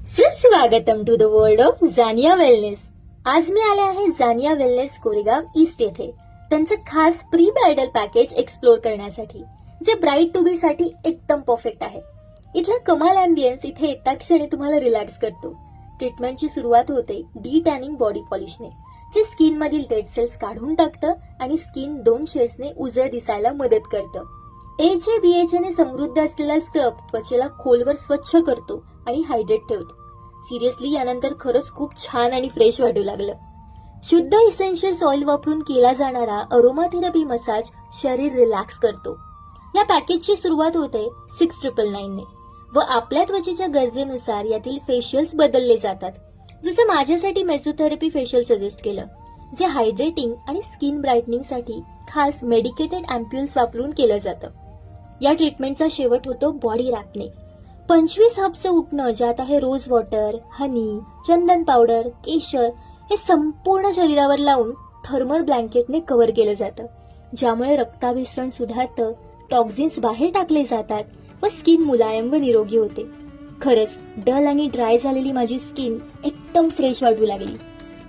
सुस्वागतम to the world of जानिया wellness. आज मी आले आहे जानिया वेलनेस कोरेगाव ईस्ट येथे त्यांचं खास प्री ब्रायडल पॅकेज एक्सप्लोर करण्यासाठी, जे ब्राईड टू बी साठी एकदम परफेक्ट आहे. इथला कमाल अँबियन्स इथे येता क्षणी तुम्हाला रिलॅक्स करतो. ट्रीटमेंटची सुरुवात होते डी टॅनिंग बॉडी पॉलिशने, जे स्किन मधील डेड सेल्स काढून टाकतं आणि स्किन 2 शेड्सने उजळ दिसायला मदत करतं. AHA BHA ने समृद्ध असलेला स्क्रब त्वचेला खोलवर स्वच्छ करतो आणि हायड्रेट ठेवतो. सिरियसली यानंतर खरंच खूप छान आणि फ्रेश वाटू लागलं. शुद्ध इसेन्शियल्स ऑइल वापरून केला जाणारा अरोमा थेरपी मसाज शरीर रिलॅक्स करतो. या पॅकेजची सुरुवात होते 6999 ने व आपल्या त्वचेच्या गरजेनुसार यातील फेशियल्स बदलले जातात. जसं माझ्यासाठी मेसोथेरपी फेशियल सजेस्ट केलं, जे हायड्रेटिंग आणि स्किन ब्राईटनिंग साठी खास मेडिकेटेड अँप्युल्स वापरून केलं जातं. या ट्रीटमेंटचा शेवट होतो बॉडी रॅपने. 25 हबचं उठणं, ज्यात आहे रोज वॉटर, हनी, चंदन पावडर, केशर, हे संपूर्ण शरीरावर लावून थर्मल ब्लँकेटने कव्हर केलं जातं, ज्यामुळे रक्ताभिसरण सुधारतं, टॉक्झिन्स बाहेर टाकले जातात व स्किन मुलायम व निरोगी होते. खरंच डल आणि ड्राय झालेली माझी स्किन एकदम फ्रेश वाटू लागली.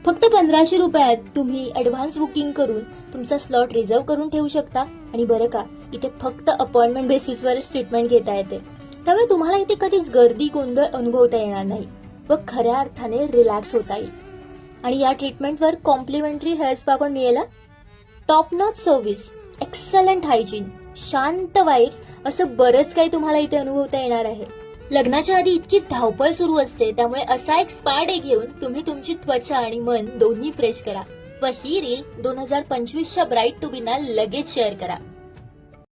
फक्त 1500 रुपयात तुम्ही ऍडव्हान्स बुकिंग करून तुमचा स्लॉट रिझर्व करून ठेवू शकता. आणि बरं का, इथे फक्त अपॉइंटमेंट बेसिसवरच ट्रीटमेंट घेता येते, त्यामुळे तुम्हाला इथे कधीच गर्दी गोंधळ अनुभवता येणार नाही व खऱ्या अर्थाने रिलॅक्स होता येईल. आणि या ट्रीटमेंटवर कॉम्प्लिमेंटरी हेअर स्पा पण मिळेल. Top notch service, excellent hygiene, शांत वाइब्स, असं बरंच काही तुम्हाला इथे अनुभवता येणार आहे. लग्नाच्या आधी इतकी धावपळ सुरू असते, त्यामुळे असा एक स्पा डे घेऊन तुम्ही तुमची त्वचा आणि मन दोन्ही फ्रेश करा व ही रील 2025च्या ब्राईड टू बी ना लगेच शेअर करा.